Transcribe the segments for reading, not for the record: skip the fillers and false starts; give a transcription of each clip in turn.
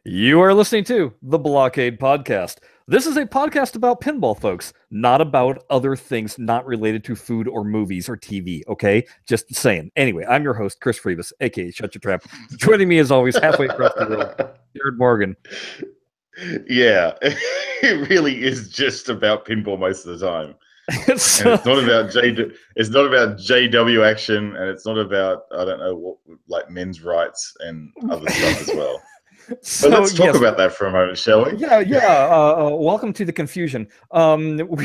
You are listening to the BlahCade podcast. This is a podcast about pinball, folks, not about other things not related to food or movies or TV, okay? Just saying. Anyway, I'm your host, Chris Freebus, aka Shut Your Trap. Joining me, as always, halfway across the world, Jared Morgan. Yeah, it really is just about pinball most of the time. So, and it's not about it's not about JW action, and it's not about, I don't know, what, like men's rights and other stuff as well. So let's talk about that for a moment, shall we? Yeah. Welcome to the confusion. We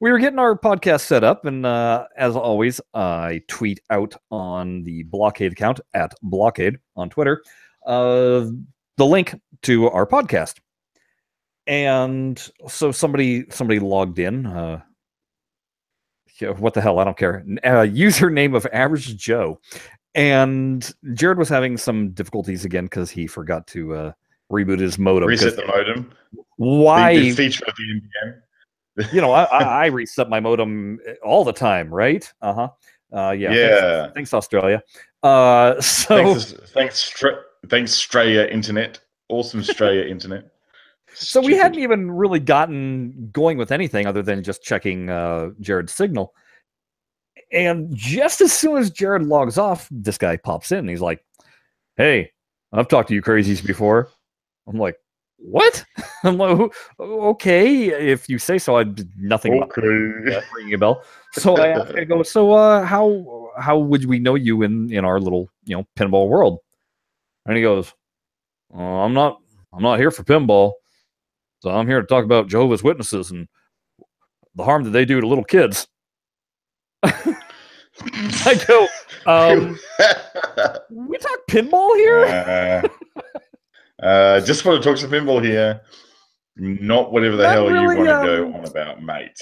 were getting our podcast set up, and as always, I tweet out on the BlahCade account at BlahCade on Twitter the link to our podcast. And so somebody logged in. What the hell? I don't care. Username of Average Joe. And Jared was having some difficulties again because he forgot to reboot his modem. Reset the modem. Why? The feature of the NBN. You know, I reset my modem all the time, right? Yeah. Thanks Australia. Thanks Australia Internet. Awesome Australia Internet. So we hadn't even really gotten going with anything other than just checking Jared's signal. And just as soon as Jared logs off, this guy pops in and he's like, "Hey, I've talked to you crazies before." I'm like, "What?" I'm like, "Okay, if you say so." I did nothing okay. About ringing a bell. So I go, "So how would we know you in our little, pinball world?" And he goes, I'm not here for pinball. So I'm here to talk about Jehovah's Witnesses and the harm that they do to little kids." I go, we talk pinball here? Just want to talk some pinball here. Not whatever the hell really, you want to go on about, mate.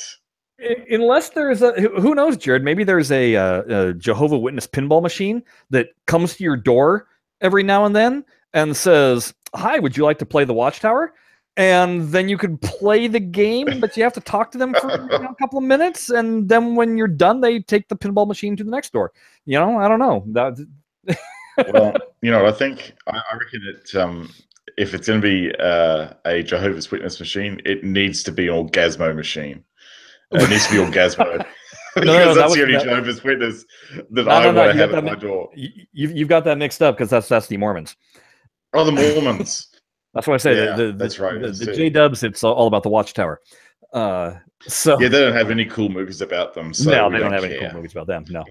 Unless there's who knows, Jared, maybe there's a Jehovah Witness pinball machine that comes to your door every now and then and says, "Hi, would you like to play the Watchtower?" And then you could play the game, but you have to talk to them for a couple of minutes, and then when you're done, they take the pinball machine to the next door. I don't know. Well, I think I reckon that if it's going to be a Jehovah's Witness machine, it needs to be an Orgasmo machine. It needs to be Orgasmo. Because that's the only Jehovah's Witness that I want to have at my door. You've got that mixed up because that's the Mormons. Oh, the Mormons. That's what I say. Yeah, that's right. The J-Dubs, it's all about the Watchtower. Yeah, they don't have any cool movies about them. So no, they don't have any cool movies about them. No.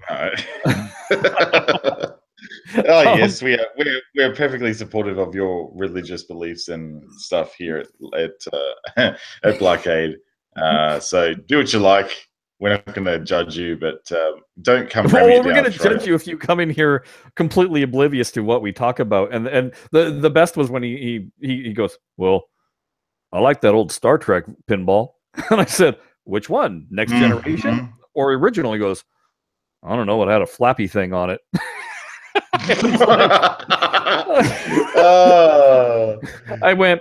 Yes, we're perfectly supportive of your religious beliefs and stuff here at BlahCade. So do what you like. We're not going to judge you, but don't come. Well, we're going to judge you if you come in here completely oblivious to what we talk about. And the best was when he goes, "Well, I like that old Star Trek pinball," and I said, "Which one? Next Generation or original?" He goes, "I don't know. It had a flappy thing on it." I went,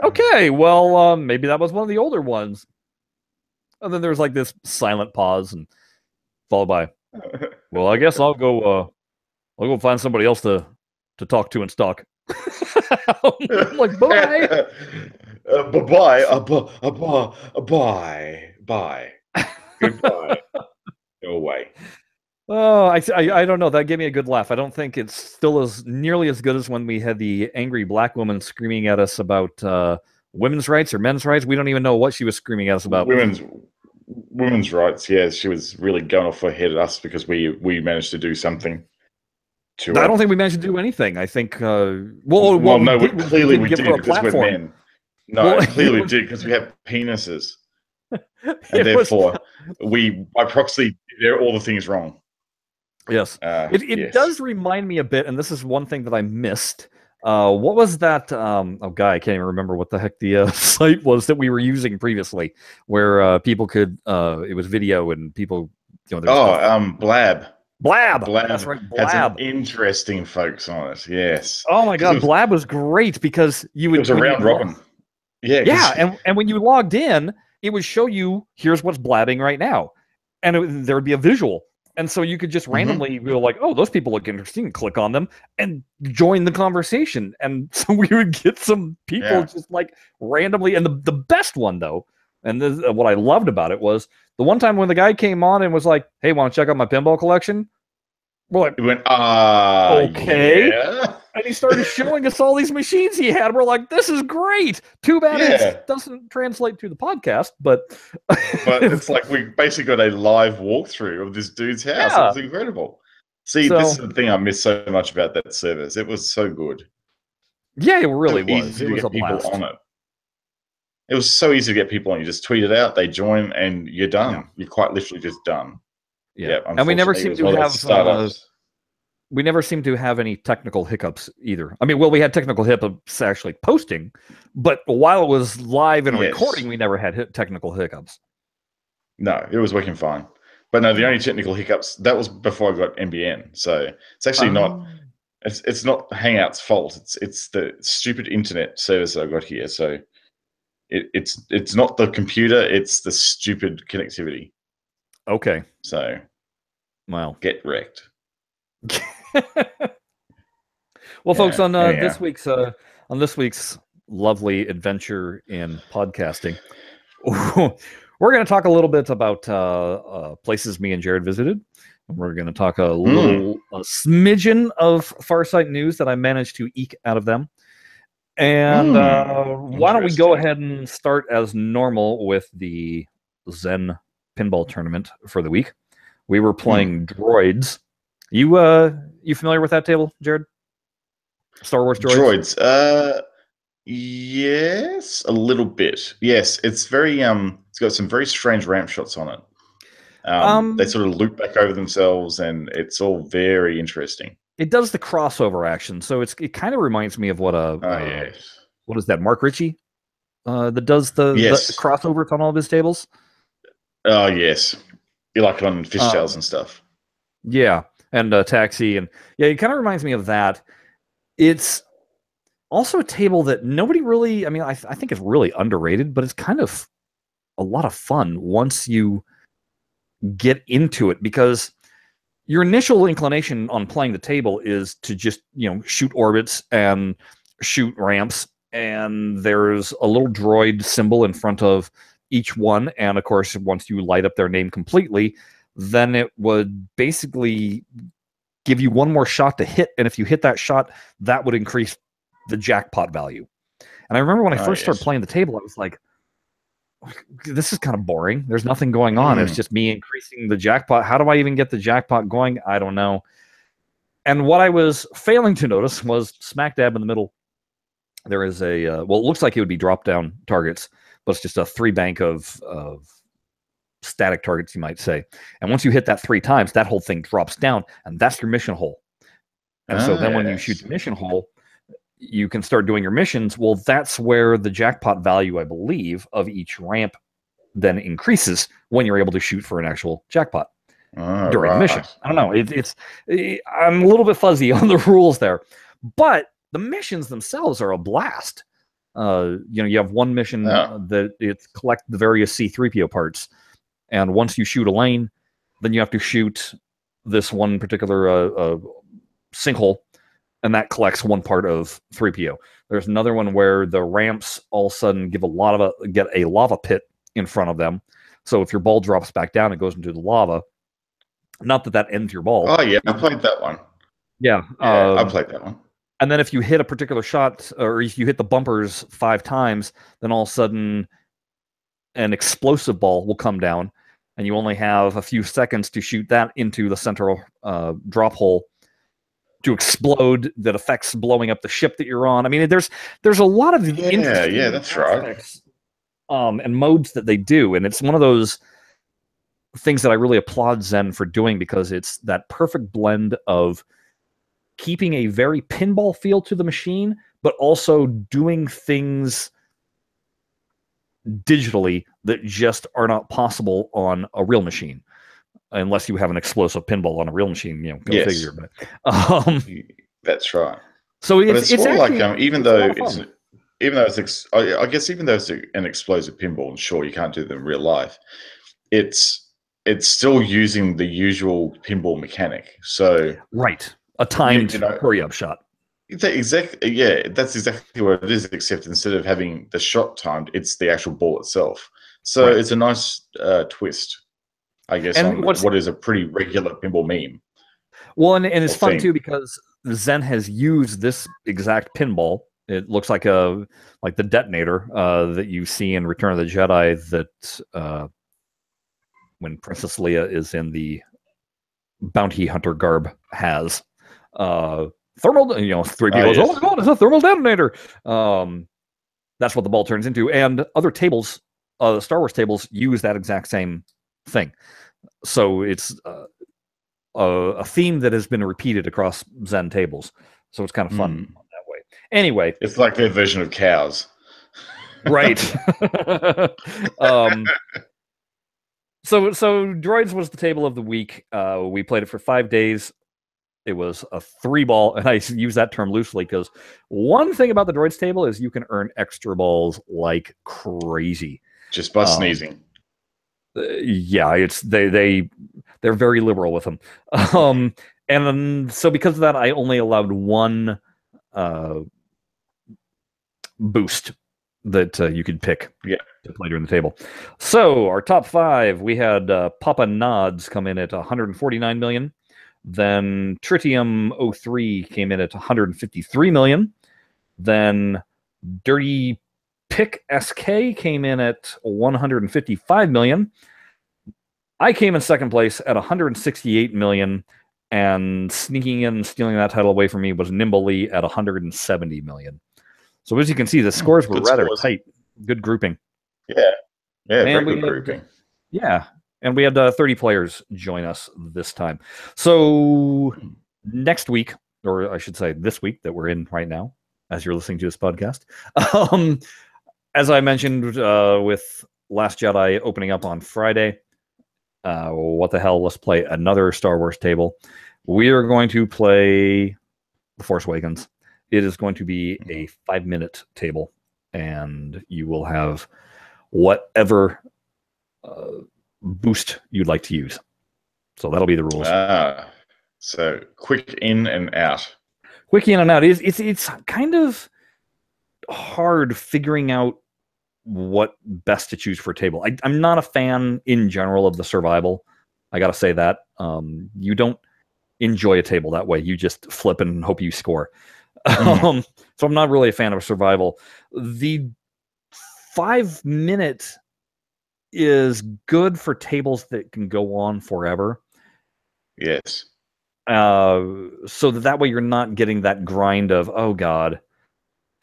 "Okay, well, maybe that was one of the older ones." And then there was like this silent pause, and followed by, "Well, I guess I'll go find somebody else to talk to and stalk." Like, bye. Bye. Goodbye. Go away. Oh, I don't know. That gave me a good laugh. I don't think it's still as nearly as good as when we had the angry black woman screaming at us about women's rights or men's rights. We don't even know what she was screaming at us about. Women's rights. Yeah, she was really going off ahead of us because we managed to do something. I don't think we managed to do anything. I think. No, clearly we did because we're men. No, clearly we did because we have penises, and therefore we by proxy did all the things wrong. Yes, it does remind me a bit, and this is one thing that I missed. What was that? I can't even remember what the heck the site was that we were using previously, where people could. It was video and people. Blab. Blab. That's right. Blab. Had some interesting folks on it. Yes. Oh my God, Blab was great because you would. It was a round robin. Yeah, and when you logged in, it would show you here's what's blabbing right now, and there would be a visual. And so you could just randomly be like, oh, those people look interesting, click on them and join the conversation. And so we would get some people just like randomly. And the best one, though, and this, what I loved about it was the one time when the guy came on and was like, hey, want to check out my pinball collection? We're like, he went, okay. Yeah. And he started showing us all these machines he had. We're like, this is great. Too bad it doesn't translate to the podcast, but it's like we basically got a live walkthrough of this dude's house. It was incredible. See, this is the thing I miss so much about that service. It was so good. Yeah, it really was. Easy to get people on it. It was so easy to get people on. You just tweet it out, they join, and you're done. Yeah. You're quite literally just done. Yeah, and we never seem to have startups. We never seem to have any technical hiccups either. I mean, well, we had technical hiccups actually posting, but while it was live and recording, we never had technical hiccups. No, it was working fine. But no, the only technical hiccups, that was before I got NBN. So it's actually not, it's not Hangout's fault. It's the stupid internet service that I got here. So it's not the computer, it's the stupid connectivity. Okay. So, wow. Get wrecked. Well, folks, on this week's lovely adventure in podcasting, we're going to talk a little bit about places me and Jared visited. We're going to talk a smidgen of Farsight news that I managed to eke out of them. And why don't we go ahead and start as normal with the Zen pinball tournament for the week. We were playing Droids. You familiar with that table, Jared? Star Wars Droids. Yes, a little bit. Yes, it's very it's got some very strange ramp shots on it. They sort of loop back over themselves, and it's all very interesting. It does the crossover action, so it kind of reminds me of what what is that, Mark Ritchie that does the crossovers on all of his tables. Oh yes, you like it on Fishtails and stuff. Yeah. And Taxi, and yeah, it kind of reminds me of that. It's also a table that nobody really, I mean, I think it's really underrated, but it's kind of a lot of fun once you get into it, because your initial inclination on playing the table is to just, shoot orbits and shoot ramps, and there's a little droid symbol in front of each one, and of course, once you light up their name completely, then it would basically give you one more shot to hit. And if you hit that shot, that would increase the jackpot value. And I remember when I first started playing the table, I was like, this is kind of boring. There's nothing going on. It's just me increasing the jackpot. How do I even get the jackpot going? I don't know. And what I was failing to notice was smack dab in the middle, there is a, well, it looks like it would be drop-down targets, but it's just a 3-bank of static targets, you might say. And once you hit that 3 times, that whole thing drops down, and that's your mission hole. And so then when you shoot the mission hole, you can start doing your missions. Well, that's where the jackpot value, I believe, of each ramp then increases when you're able to shoot for an actual jackpot during the mission. I don't know. I'm a little bit fuzzy on the rules there, but the missions themselves are a blast. You have one mission that it's collect the various C-3PO parts. And once you shoot a lane, then you have to shoot this one particular sinkhole, and that collects one part of 3PO. There's another one where the ramps all of a sudden get a lava pit in front of them. So if your ball drops back down, it goes into the lava. Not that ends your ball. Oh, yeah, I played that one. Yeah, I played that one. And then if you hit a particular shot, or if you hit the bumpers 5 times, then all of a sudden an explosive ball will come down, and you only have a few seconds to shoot that into the central drop hole to explode that affects blowing up the ship that you're on. I mean, there's a lot of interesting aspects, and modes that they do, and it's one of those things that I really applaud Zen for doing, because it's that perfect blend of keeping a very pinball feel to the machine, but also doing things digitally that just are not possible on a real machine, unless you have an explosive pinball on a real machine. Go figure. But that's right. So it's more actually, like even though it's I guess even though it's an explosive pinball, and sure you can't do them in real life, it's it's still using the usual pinball mechanic. So right, a timed you know, hurry up shot. exactly, yeah, that's exactly what it is. Except instead of having the shot timed, it's the actual ball itself. So Right. it's a nice twist, I guess, And on what's what is a pretty regular pinball meme well, and it's or fun theme. too because Zen has used this exact pinball. It looks like the detonator that you see in Return of the Jedi that when Princess Leia is in the bounty hunter garb has. Thermal, you know, 3P goes, Yes. oh my god, it's a thermal detonator. That's what the ball turns into. And other tables, Star Wars tables, use that exact same thing. So it's a theme that has been repeated across Zen tables. So it's kind of fun that way. Anyway, it's like their version of cows. right. So Droids was the table of the week. We played it for 5 days. It was a 3-ball, and I use that term loosely because one thing about the Droids table is you can earn extra balls like crazy. Just by sneezing. Yeah, it's they're very liberal with them. And so because of that, I only allowed one boost that you could pick to play during the table. So our top 5, we had Papa Nods come in at 149 million. Then Tritium 03 came in at 153 million. Then Dirty Pick SK came in at 155 million. I came in second place at 168 million, and sneaking in and stealing that title away from me was Nimblely at 170 million. So as you can see, the scores were rather tight. Good grouping. Yeah, and very good grouping. Yeah, and we had 30 players join us this time. So next week, or I should say this week that we're in right now, as you're listening to this podcast, as I mentioned with Last Jedi opening up on Friday, what the hell, let's play another Star Wars table. We are going to play The Force Awakens. It is going to be a 5-minute table, and you will have whatever boost you'd like to use. So that'll be the rules. So quick in and out. Quick in and out. It's kind of hard figuring out what best to choose for a table. I'm not a fan in general of the survival. I got to say that. You don't enjoy a table that way. You just flip and hope you score. So I'm not really a fan of survival. The 5-minute is good for tables that can go on forever. Yes. So that way you're not getting that grind of, oh God,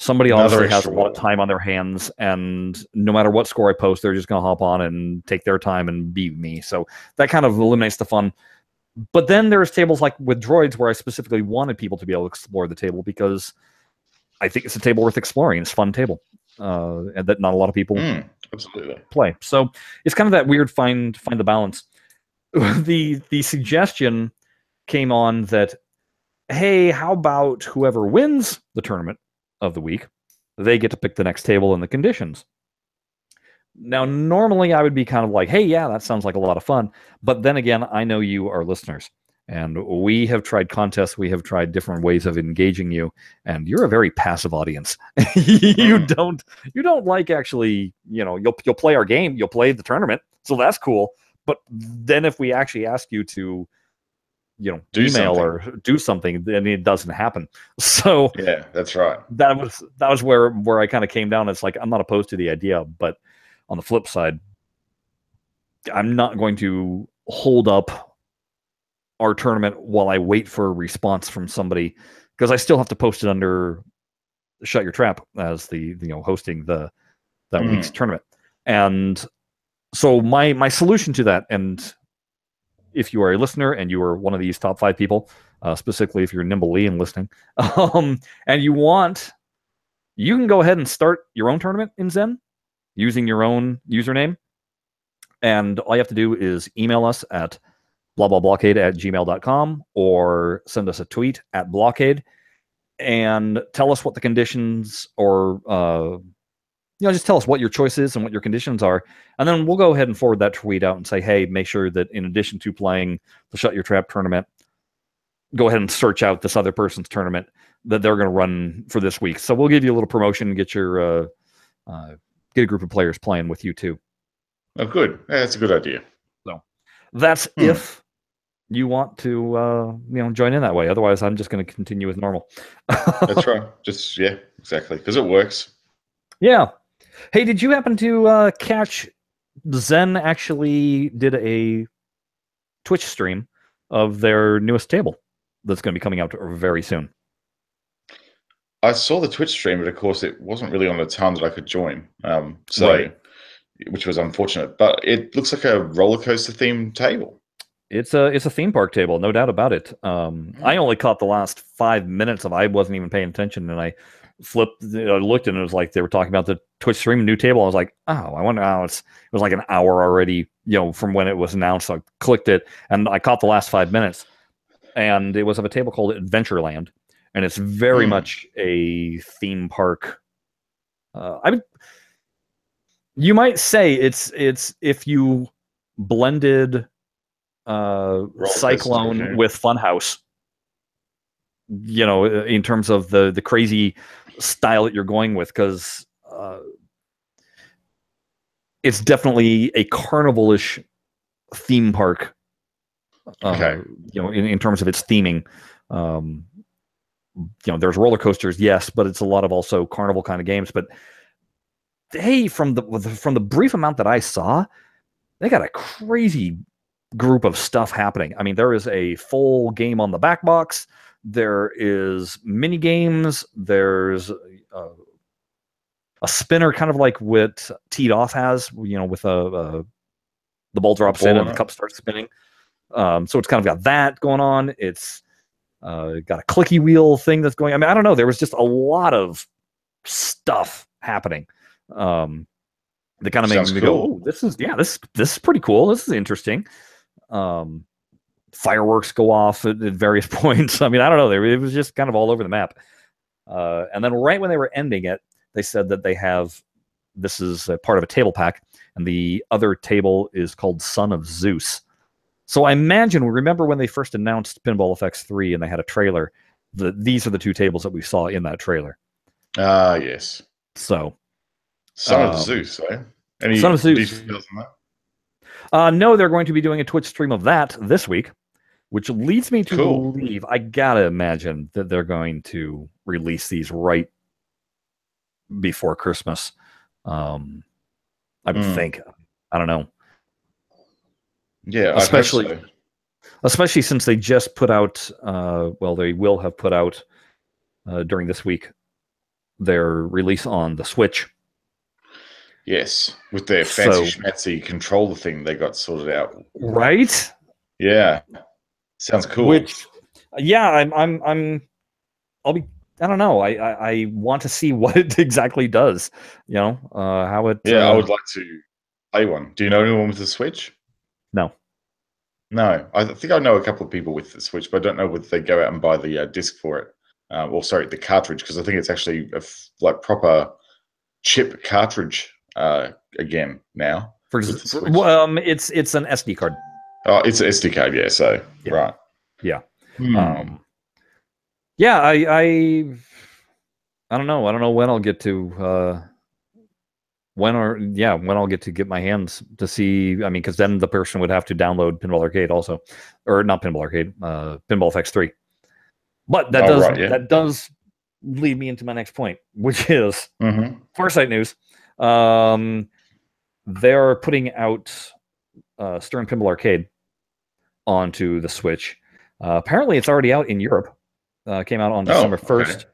somebody obviously has a lot of time on their hands, and no matter what score I post, they're just going to hop on and take their time and beat me. So that kind of eliminates the fun. But then there's tables like with Droids where I specifically wanted people to be able to explore the table because I think it's a table worth exploring. It's a fun table, and that not a lot of people absolutely play. So it's kind of that weird find the balance. The suggestion came on that, hey, how about whoever wins the tournament of the week, they get to pick the next table and the conditions. Now, normally I would be kind of like, hey, yeah, that sounds like a lot of fun. But then again, I know you are listeners, and we have tried contests. We have tried different ways of engaging you, and you're a very passive audience. you don't like actually, you'll play our game, you'll play the tournament, so that's cool. But then if we actually ask you to, do email something or do something, then it doesn't happen. So yeah, that's right. That was where I kind of came down. It's like, I'm not opposed to the idea, but on the flip side, I'm not going to hold up our tournament while I wait for a response from somebody, because I still have to post it under Shut Your Trap as the hosting that week's tournament. And so my solution to that, and if you are a listener and you are one of these top 5 people, specifically if you're Nimblely and listening, and you can go ahead and start your own tournament in Zen using your own username. And all you have to do is email us at BlahCade@gmail.com or send us a tweet at BlahCade and tell us what the conditions or just tell us what your choice is and what your conditions are, and then we'll go ahead and forward that tweet out and say, hey, make sure that in addition to playing the Shut Your Trap tournament, go ahead and search out this other person's tournament that they're going to run for this week. So we'll give you a little promotion and get your get a group of players playing with you too. Oh, good. Yeah, that's a good idea. So that's if you want to join in that way. Otherwise, I'm just going to continue as normal. That's right. Just exactly, because it works. Yeah. Hey, did you happen to catch Zen actually did a Twitch stream of their newest table that's going to be coming out very soon? I saw the Twitch stream, but of course it wasn't really on a time that I could join. Which was unfortunate. But it looks like a roller coaster themed table. It's a theme park table, no doubt about it. I only caught the last 5 minutes of. I wasn't even paying attention, and I looked, and it was like they were talking about the Twitch stream new table. I was like, oh, I wonder how it was like an hour already, from when it was announced. So I clicked it, and I caught the last 5 minutes, and it was of a table called Adventureland, and it's very much a theme park. You might say it's if you blended Cyclone with Funhouse, in terms of the crazy style that you're going with, because it's definitely a carnival-ish theme park. In terms of its theming, there's roller coasters, yes, but it's a lot of also carnival kind of games. But hey, from the brief amount that I saw, they got a crazy group of stuff happening. I mean, there is a full game on the back box. There is mini games. There's a spinner, kind of like what Teed Off has, with the ball drops in and the cup starts spinning. So it's kind of got that going on. It's got a clicky wheel thing that's going. I mean, I don't know. There was just a lot of stuff happening. That kind of made me go, oh, this is pretty cool. This is interesting. Fireworks go off at various points. I mean, I don't know. It was just kind of all over the map. And then right when they were ending it, they said that this is a part of a table pack, and the other table is called Son of Zeus. So I imagine, remember when they first announced Pinball FX3 and they had a trailer, these are the two tables that we saw in that trailer. Yes. So Son of Zeus, eh? Any Son of Zeus. details on that? No, they're going to be doing a Twitch stream of that this week, which leads me to believe, I gotta imagine that they're going to release these right before Christmas. I would think. I don't know. Yeah, especially since they just put out. They will have put out during this week their release on the Switch. Yes, with their fancy schmancy controller thing they got sorted out. Right? Yeah. Sounds cool. Which, yeah, I'll be. I don't know. I want to see what it exactly does. How it. Yeah, I would like to play one. Do you know anyone with a Switch? No. No, I think I know a couple of people with the Switch, but I don't know whether they go out and buy the disc for it. The cartridge, because I think it's actually a proper chip cartridge again now. It's an SD card. Oh, it's an SD card, yeah. So right, yeah, yeah. I don't know. I don't know when I'll get to when I'll get to get my hands to see. I mean, because then the person would have to download Pinball Arcade also, or not Pinball Arcade, Pinball FX3. But that does lead me into my next point, which is Farsight news. They're putting out Stern Pinball Arcade onto the Switch. Apparently, it's already out in Europe. Came out on December 1st.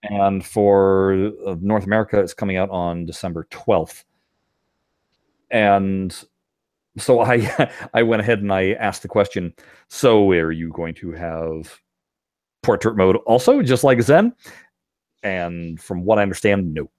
And for North America, it's coming out on December 12th. And so I went ahead and I asked the question, so are you going to have portrait mode also, just like Zen? And from what I understand, no.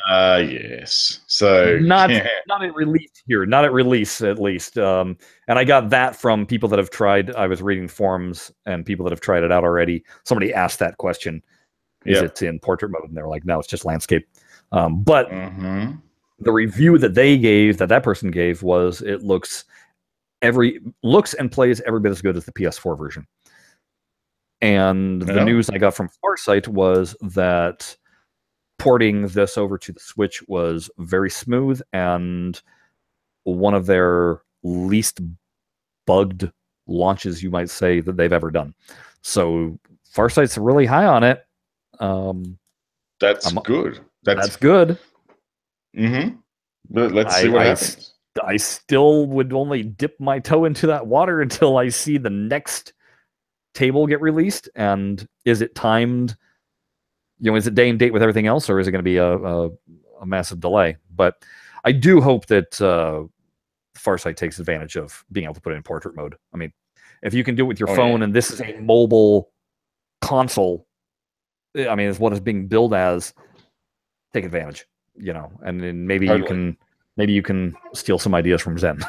Yes. So not at release here, not at release at least. And I got that from people that have tried. I was reading forums and people that have tried it out already. Somebody asked that question, Is it in portrait mode? And they're like, no, it's just landscape. But the review that they gave, that person gave, was it looks and plays every bit as good as the PS4 version. And the news I got from Farsight was that porting this over to the Switch was very smooth and one of their least bugged launches, you might say, that they've ever done. So Farsight's really high on it. That's good. That's good. But let's see what happens. I still would only dip my toe into that water until I see the next table get released. And is it timed? Is it day and date with everything else, or is it going to be a massive delay? But I do hope that Farsight takes advantage of being able to put it in portrait mode. I mean, if you can do it with your phone, and this is a mobile console, I mean, it's what it's being billed as. Take advantage, and then maybe you can steal some ideas from Zen.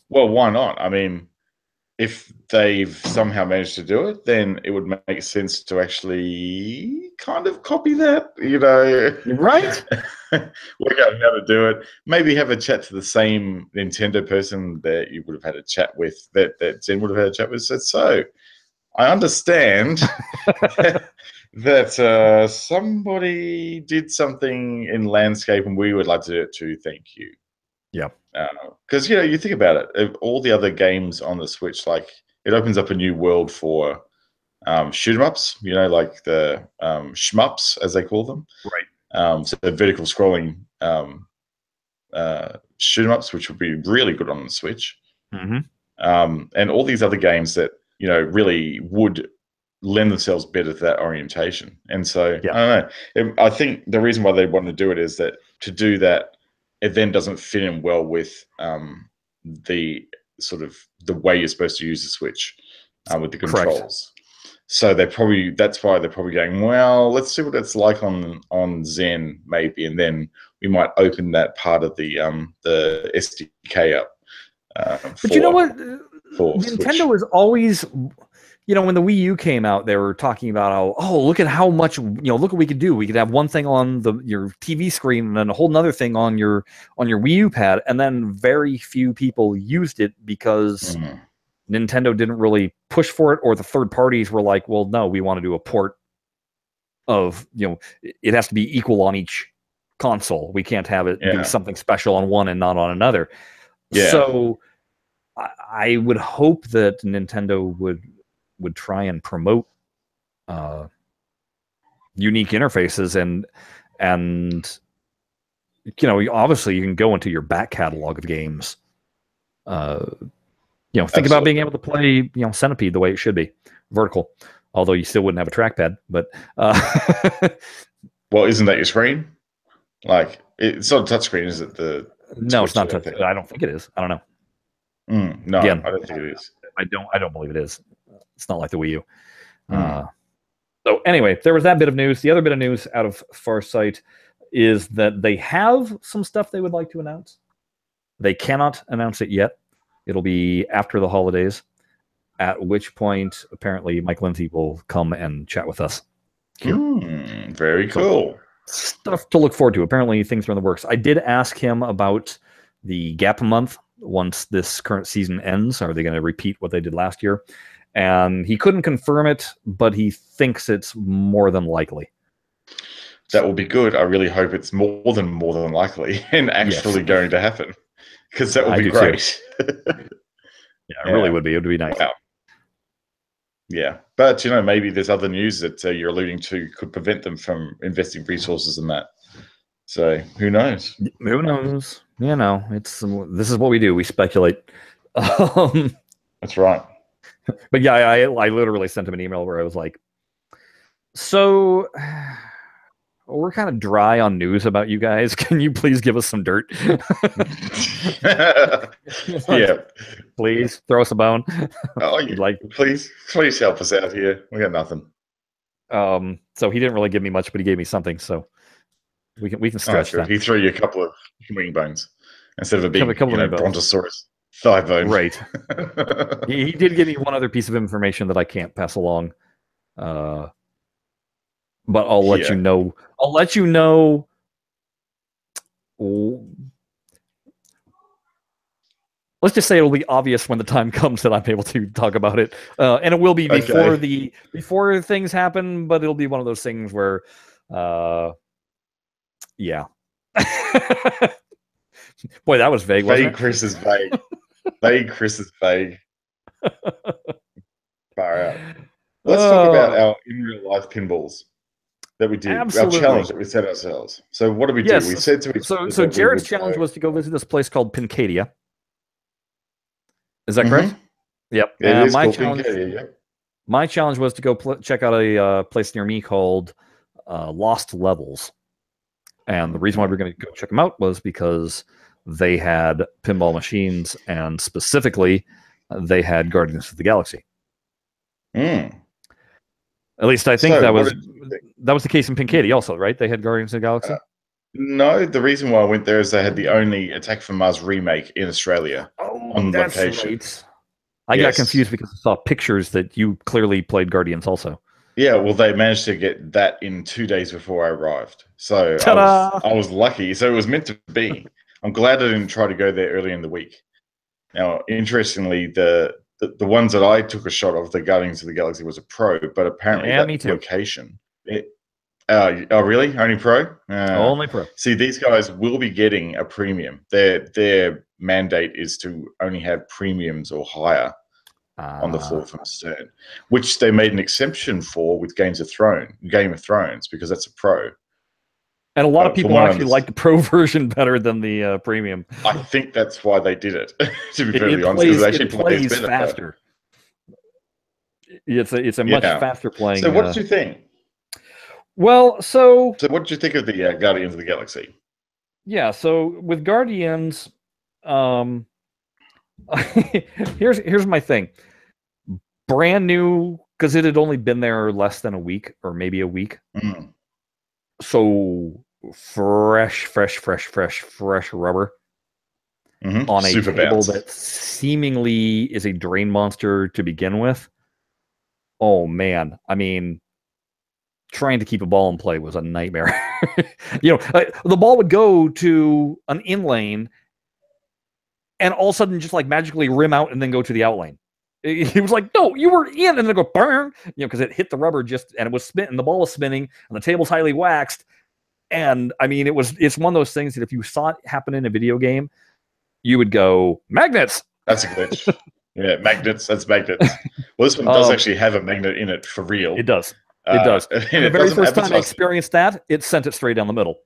Well, why not? I mean, if they've somehow managed to do it, then it would make sense to actually kind of copy that, Right? Work out how to do it. Maybe have a chat to the same Nintendo person that you would have had a chat with, that Zen would have had a chat with. So I understand that somebody did something in landscape and we would like to do it too. Thank you. Yeah. Because, you think about it, all the other games on the Switch, like, it opens up a new world for shoot-em-ups, like the shmups, as they call them. Right. So vertical scrolling shoot-em-ups, which would be really good on the Switch. And all these other games that, really would lend themselves better to that orientation. And so, I don't know. I think the reason why they want to do it is that to do that, it then doesn't fit in well with the sort of the way you're supposed to use the Switch with the controls. Correct. So that's why they're probably going, well, let's see what it's like on Zen maybe, and then we might open that part of the SDK up. But you know what? Nintendo is always, when the Wii U came out, they were talking about look at how much, look what we could do. We could have one thing on your TV screen and then a whole nother thing on your Wii U pad. And then very few people used it because Nintendo didn't really push for it, or the third parties were like, well, no, we want to do a port of, it has to be equal on each console. We can't have it do something special on one and not on another. Yeah. So I would hope that Nintendo would try and promote unique interfaces and obviously you can go into your back catalog of games. Think about being able to play Centipede the way it should be, vertical. Although you still wouldn't have a trackpad, but well, isn't that your screen? Like, it's not a touchscreen, is it? No, it's not touch. I don't think it is. I don't know. No, again, I don't think it is. I don't believe it is. It's not like the Wii U. So anyway, there was that bit of news. The other bit of news out of Farsight is that they have some stuff they would like to announce. They cannot announce it yet. It'll be after the holidays, at which point apparently Mike Lindsay will come and chat with us. Very cool. So, stuff to look forward to. Apparently things are in the works. I did ask him about the gap month once this current season ends. Are they going to repeat what they did last year? And he couldn't confirm it, but he thinks it's more than likely. That will be good. I really hope it's more than likely and actually going to happen, because that would be great. Yeah, it really would be. It would be nice. Wow. Yeah, but maybe there's other news that you're alluding to could prevent them from investing resources in that. So who knows? Who knows? This is what we do. We speculate. That's right. But yeah, I literally sent him an email where I was like, so we're kind of dry on news about you guys. Can you please give us some dirt? Yeah. Please throw us a bone. Please help us out here. We got nothing. So he didn't really give me much, but he gave me something. So we can stretch that. He threw you a couple of wing bones instead of a big brontosaurus thigh bone. Right. he did give me one other piece of information that I can't pass along. but I'll let you know. I'll let you know. Let's just say it'll be obvious when the time comes that I'm able to talk about it, and it will be before things happen. But it'll be one of those things where, yeah. Boy, that was vague. Wasn't it? Chris is vague. Vague Chris is vague. Far out. Let's talk about our in real life pinballs that we did. Absolutely. Our challenge that we set ourselves. So what did we do? We said to each other. So Jared's challenge was to go visit this place called Pincadia. Is that correct? Yep. My challenge was to go check out a place near me called Lost Levels. And the reason why we were going to go check them out was because they had pinball machines, and specifically, they had Guardians of the Galaxy. At least I think that was the case in Pincadia also, right? They had Guardians of the Galaxy? No, the reason why I went there is they had the only Attack from Mars remake in Australia on location. Right. I got confused because I saw pictures that you clearly played Guardians also. Yeah, well, they managed to get that in 2 days before I arrived. So I was lucky. So it was meant to be. I'm glad I didn't try to go there early in the week. Now, interestingly, the ones that I took a shot of, the Guardians of the Galaxy, was a pro, but apparently that location. Oh, really? Only pro? Only pro. See, these guys will be getting a premium. Their mandate is to only have premiums or higher on the floor from Stern, which they made an exception for with Game of Thrones, because that's a pro. And a lot of people actually like the pro version better than the premium. I think that's why they did it, to be fairly honest, because it actually plays faster. It's a much faster playing. So what did you think? Well, so what did you think of the Guardians of the Galaxy? Yeah, so with Guardians, here's my thing. Brand new, because it had only been there less than a week, or maybe a week. So fresh rubber on a table that seemingly is a drain monster to begin with. Oh man, I mean, trying to keep a ball in play was a nightmare. The ball would go to an in lane and all of a sudden just like magically rim out and then go to the out lane. He was like, no, you were in, and then go burn, because it hit the rubber and it was spinning, the ball was spinning, and the table's highly waxed. And I mean, it's one of those things that if you saw it happen in a video game, you would go, magnets. That's a glitch. Yeah, magnets. That's magnets. Well, this one does actually have a magnet in it for real. It does. It does. And the very first time I experienced that, it sent it straight down the middle.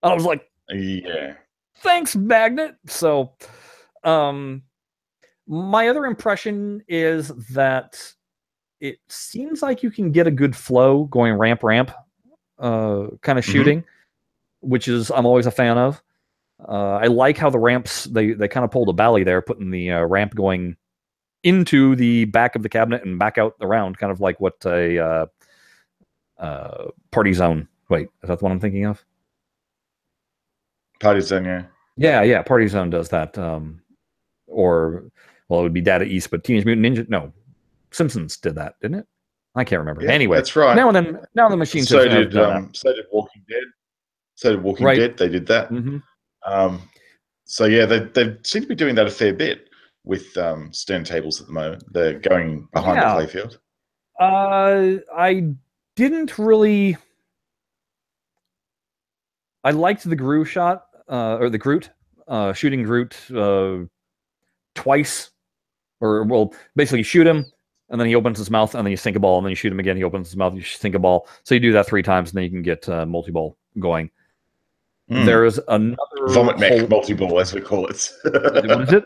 I was like, yeah, thanks, magnet. So, my other impression is that it seems like you can get a good flow going ramp, kind of shooting, which is I'm always a fan of. I like how the ramps, they kind of pulled a bally there, putting the ramp going into the back of the cabinet and back out around, kind of like what a Party Zone. Wait, is that the one I'm thinking of? Party Zone, yeah. Yeah, Party Zone does that. Well, it would be Data East, but Teenage Mutant Ninja, no, Simpsons did that, didn't it? I can't remember. Yeah, anyway, that's right. Now the machine. So did Walking Dead. So did Walking Dead. They did that. So yeah, they seem to be doing that a fair bit with Stern tables at the moment. They're going behind the playfield. I didn't really. I liked the Groot shot, or the Groot, shooting Groot twice. Basically you shoot him, and then he opens his mouth, and then you sink a ball, and then you shoot him again, he opens his mouth, you sink a ball. So you do that 3 times, and then you can get multi-ball going. There's another vomit mech multi-ball, as we call it. What is it?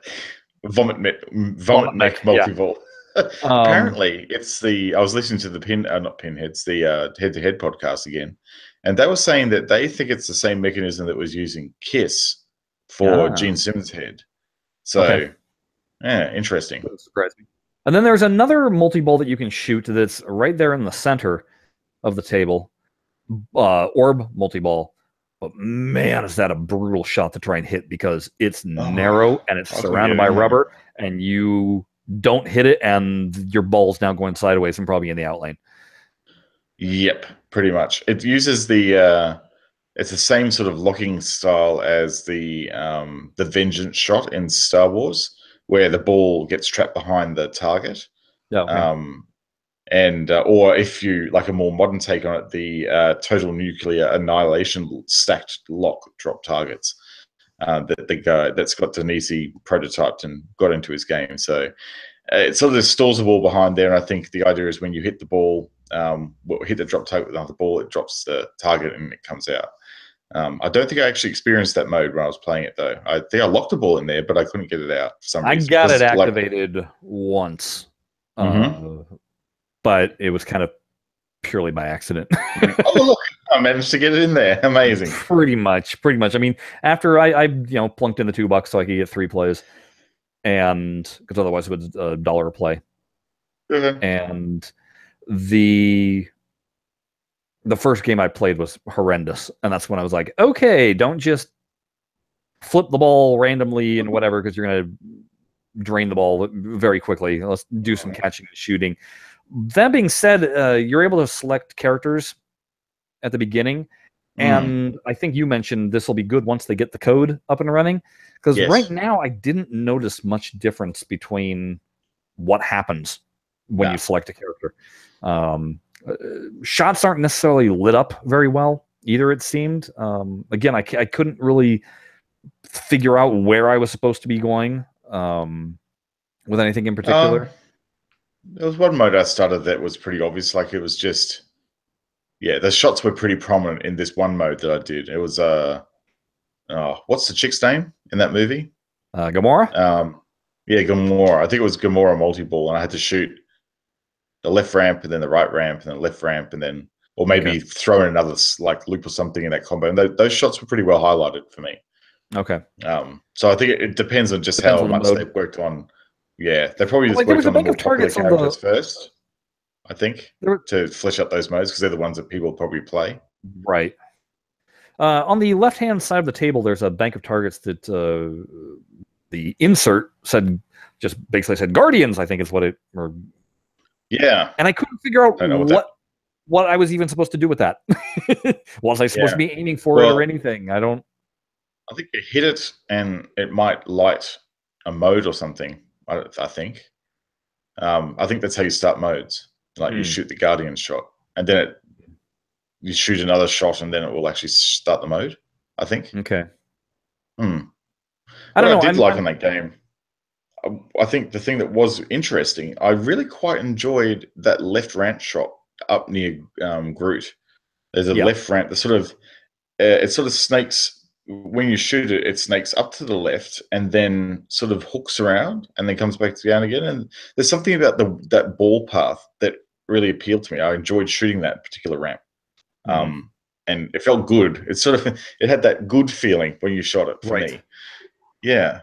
Vomit mech multi-ball. Apparently, it's I was listening to the not Pinheads, the Head-to-Head podcast again, and they were saying that they think it's the same mechanism that was using Kiss for Gene Simmons' head. So, yeah, interesting. That's surprising. And then there's another multi-ball that you can shoot that's right there in the center of the table. Orb multi-ball. But man, is that a brutal shot to try and hit, because it's narrow and it's surrounded by rubber, and you don't hit it, and your ball's now going sideways and probably in the out lane. Yep, pretty much. It uses it's the same sort of locking style as the vengeance shot in Star Wars, where the ball gets trapped behind the target. Yeah. Okay. And or if you like a more modern take on it, the total nuclear annihilation stacked lock drop targets that the guy that Scott Danesi prototyped and got into his game. So it sort of stores the ball behind there, and I think the idea is when you hit the ball, hit the drop target with another ball, it drops the target and it comes out. I don't think I actually experienced that mode when I was playing it, though. I think I locked the ball in there, but I couldn't get it out for some reason. I got it activated once, but it was kind of purely by accident. Oh, look, I managed to get it in there. Amazing. Pretty much. I mean, after I plunked in the $2 so I could get 3 plays, and because otherwise it was $1 a play. And the first game I played was horrendous, and that's when I was like, okay, don't just flip the ball randomly and whatever, because you're gonna drain the ball very quickly. Let's do some catching and shooting. That being said, you're able to select characters at the beginning, and I think you mentioned this will be good once they get the code up and running, because right now I didn't notice much difference between what happens when you select a character. Shots aren't necessarily lit up very well either, it seemed. Again, I couldn't really figure out where I was supposed to be going with anything in particular. There was one mode I started that was pretty obvious. Like it was just, the shots were pretty prominent in this one mode that I did. It was what's the chick's name in that movie? Gamora? Gamora. I think it was Gamora multi-ball, and I had to shoot the left ramp and then the right ramp and then the left ramp and then, or maybe throw in another like loop or something in that combo. And those shots were pretty well highlighted for me. Okay. So I think it depends on just how much they've worked on. Yeah, they probably just worked on the more popular characters first, I think, to flesh out those modes, because they're the ones that people probably play. Right. On the left-hand side of the table, there's a bank of targets that the insert basically said Guardians, I think is what it... Yeah. And I couldn't figure out what I was even supposed to do with that. Was I supposed to be aiming for it or anything? I think you hit it and it might light a mode or something, I think. I think that's how you start modes. Like you shoot the Guardian shot and then you shoot another shot and then it will actually start the mode, I think. Okay. I don't know. I did like on that game, I think the thing that was interesting, I really quite enjoyed that left ramp shot up near Groot. There's a left ramp that it sort of snakes. When you shoot it, it snakes up to the left and then sort of hooks around and then comes back down again. And there's something about that ball path that really appealed to me. I enjoyed shooting that particular ramp. And it felt good. It had that good feeling when you shot it for me. Yeah.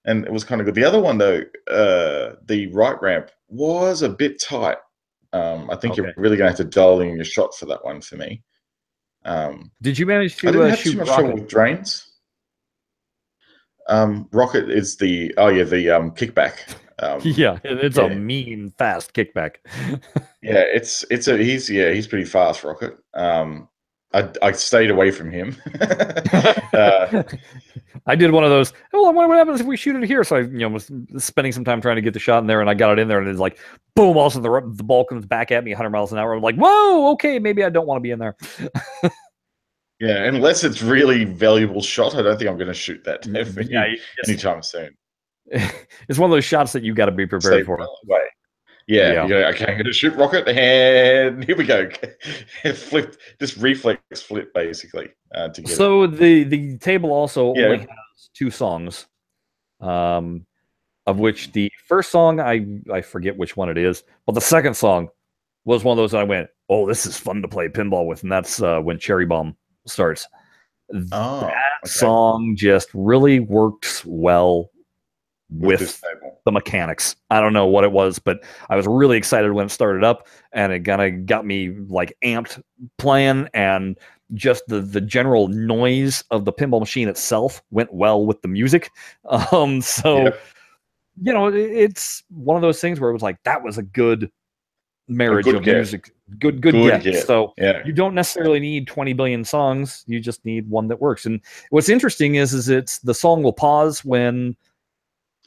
And it was kind of good. The other one, though, the right ramp was a bit tight. I think you're really going to have to dial in your shot for that one for me. Did you manage to I didn't have shoot too much trouble with drains. Rocket is the kickback. It's a mean fast kickback. He's pretty fast, Rocket. I stayed away from him. I did one of those. Oh, I wonder what happens if we shoot it here. So I, was spending some time trying to get the shot in there, and I got it in there, and it's like, boom! All of a sudden, the ball comes back at me 100 miles an hour. I'm like, whoa, okay, maybe I don't want to be in there. Yeah, unless it's really valuable shot, I don't think I'm going to shoot that anytime soon. It's one of those shots that you got to be prepared for. Yeah. You go, okay, I'm going to shoot Rocket, and here we go. Flipped, this reflex flip, basically. To get the table also only has 2 songs, of which the first song, I forget which one it is, but the second song was one of those that I went, oh, this is fun to play pinball with, and that's when Cherry Bomb starts. That song just really works well with the mechanics. I don't know what it was, but I was really excited when it started up, and it kind of got me like amped playing, and just the general noise of the pinball machine itself went well with the music. It's one of those things where it was like, that was a good marriage of music. Good Good get. get. So Yeah. you don't necessarily need 20 billion songs. You just need one that works. And what's interesting is it's the song will pause when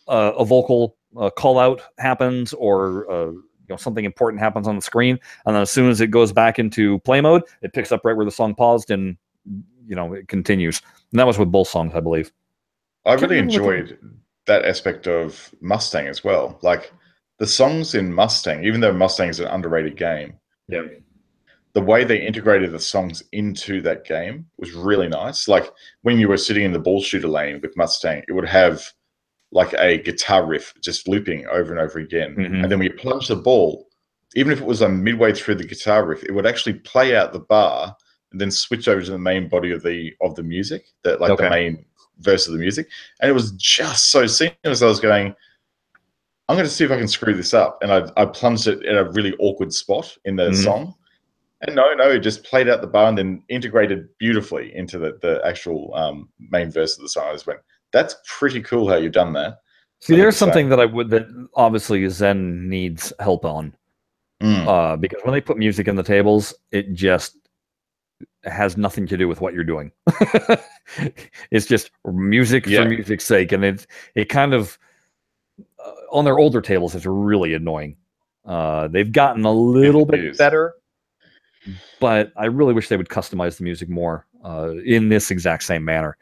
a vocal call out happens, or something important happens on the screen, and then as soon as it goes back into play mode, it picks up right where the song paused, and it continues. And that was with both songs, I believe. I really enjoyed that aspect of Mustang as well. Like the songs in Mustang, even though Mustang is an underrated game, yeah, the way they integrated the songs into that game was really nice. Like when you were sitting in the ball shooter lane with Mustang, it would have like a guitar riff just looping over and over again. mm-hmm. And then when you plunge the ball, even if it was midway through the guitar riff, it would actually play out the bar and then switch over to the main body of the music, the main verse of the music. And it was just so seamless. I was going, I'm going to see if I can screw this up. And I plunged it in a really awkward spot in the song. And no, it just played out the bar and then integrated beautifully into the actual main verse of the song. I just went, that's pretty cool how you've done that. See, there's something that obviously Zen needs help on. Because when they put music in the tables, it just has nothing to do with what you're doing. It's just music for music's sake, and it kind of on their older tables it's really annoying. They've gotten a little bit better, but I really wish they would customize the music more in this exact same manner.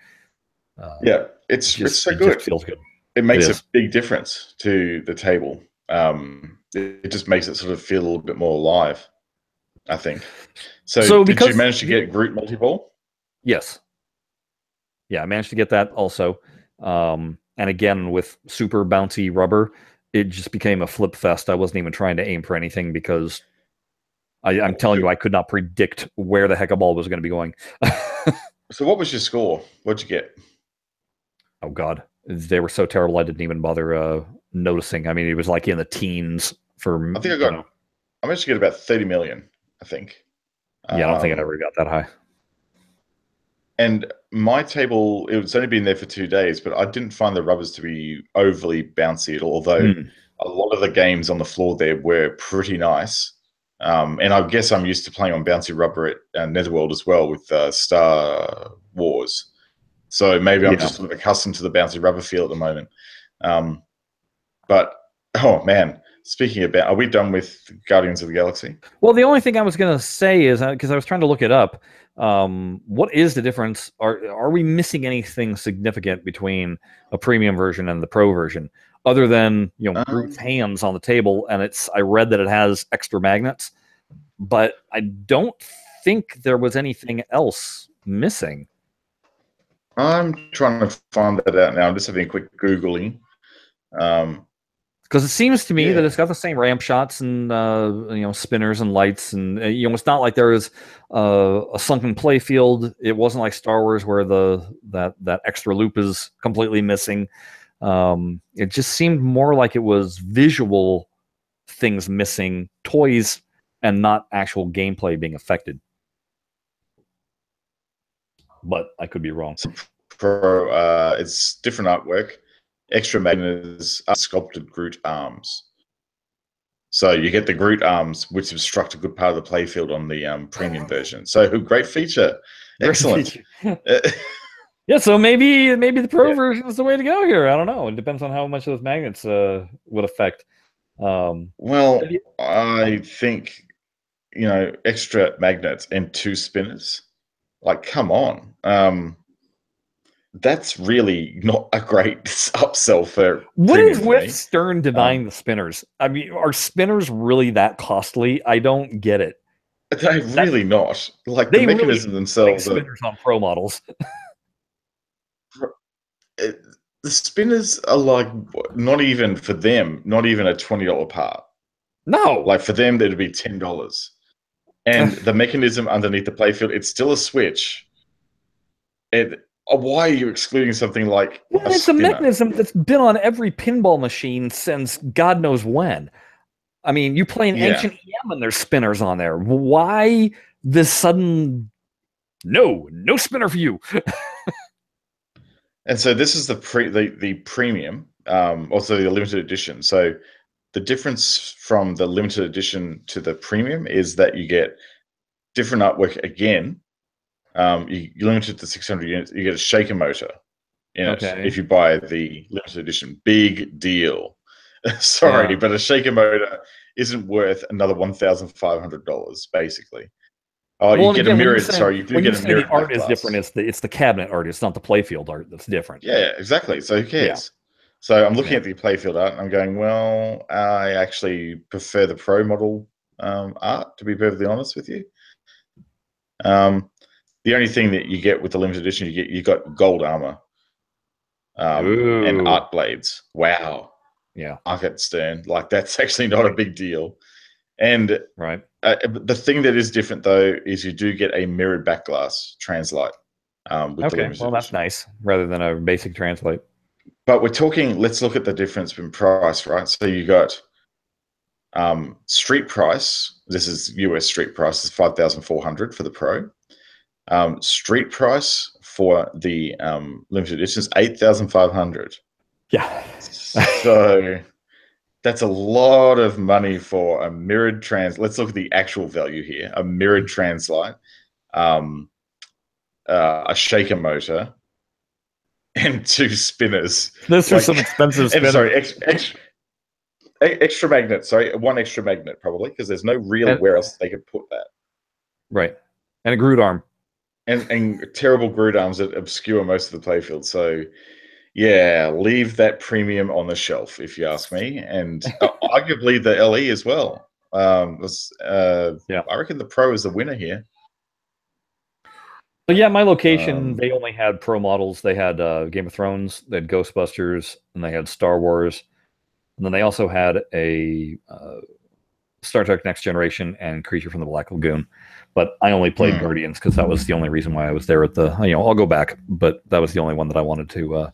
It's so good. Just feels good. It makes a big difference to the table. It just makes it sort of feel a little bit more alive, I think. So did you manage to get Groot multi-ball? Yes. Yeah, I managed to get that also. And again, with super bouncy rubber, it just became a flip fest. I wasn't even trying to aim for anything because I'm telling you, I could not predict where the heck a ball was going to be going. So what was your score? What'd you get? Oh, God. They were so terrible, I didn't even bother noticing. I mean, it was like in the teens for... I think I managed to get about 30 million, I think. Yeah, I don't think I ever got that high. And my table, it's only been there for 2 days, but I didn't find the rubbers to be overly bouncy at all, although a lot of the games on the floor there were pretty nice. And I guess I'm used to playing on bouncy rubber at Netherworld as well with Star Wars. So maybe I'm just sort of accustomed to the bouncy rubber feel at the moment. But, oh, man, speaking about, are we done with Guardians of the Galaxy? Well, the only thing I was going to say is, because I was trying to look it up, what is the difference? Are we missing anything significant between a premium version and the pro version, other than Groot's hands on the table? And I read that it has extra magnets, but I don't think there was anything else missing. I'm trying to find that out now. I'm just having a quick Googling. Because it seems to me that it's got the same ramp shots and spinners and lights, and it's not like there is a sunken play field. It wasn't like Star Wars where that extra loop is completely missing. It just seemed more like it was visual things missing, toys, and not actual gameplay being affected. But I could be wrong. It's different artwork. Extra magnets are sculpted Groot arms. So you get the Groot arms, which obstruct a good part of the playfield on the premium version. So great feature. Excellent. Yeah, so maybe the pro version is the way to go here. I don't know. It depends on how much of those magnets would affect. Well, I think, extra magnets and 2 spinners. Like, come on. That's really not a great upsell for. What is with Stern denying the spinners? I mean, are spinners really that costly? I don't get it. They're really not. Like, the mechanism themselves. Spinners on pro models. The spinners are like, not even for them, not even a $20 part. No. Like, for them, that'd be $10. And the mechanism underneath the playfield, it's still a switch. Why are you excluding something like it's a mechanism that's been on every pinball machine since God knows when. I mean, you play an ancient EM and there's spinners on there. Why this sudden no spinner for you? And so this is the premium, also the limited edition. So the difference from the limited edition to the premium is that you get different artwork again. You limit it to 600 units. You get a shaker motor in it if you buy the limited edition. Big deal. Sorry, but a shaker motor isn't worth another $1,500 basically. Oh, well, you get again, a mirrored. Sorry, you do get a mirrored. The art is different. It's the cabinet art. It's not the playfield art that's different. Yeah, exactly. So who cares? So I'm looking at the playfield art and I'm going, well, I actually prefer the pro model art, to be perfectly honest with you. The only thing that you get with the limited edition, you got gold armor and art blades. Wow. Yeah. Arcade Stern. Like, that's actually not a big deal. And the thing that is different, though, is you do get a mirrored backglass translite with the limited edition. That's nice, rather than a basic translite. But we're talking, let's look at the difference in price, right? So you got street price. This is US street price, is $5,400 for the Pro. Street price for the limited edition is $8,500. Yeah. So that's a lot of money for a mirrored Let's look at the actual value here. A mirrored translite, a shaker motor, and 2 spinners. Those are some expensive spinners. Sorry, extra magnet. Sorry, 1 extra magnet probably, because there's no real where else they could put that. Right, and a Groot arm. And terrible Groot arms that obscure most of the playfield. So, yeah, leave that premium on the shelf, if you ask me. And arguably the LE as well. I reckon the Pro is the winner here. But yeah, my location, they only had Pro models. They had Game of Thrones, they had Ghostbusters, and they had Star Wars. And then they also had a Star Trek Next Generation and Creature from the Black Lagoon. But I only played Guardians because that was the only reason why I was there at the, I'll go back, but that was the only one that I wanted to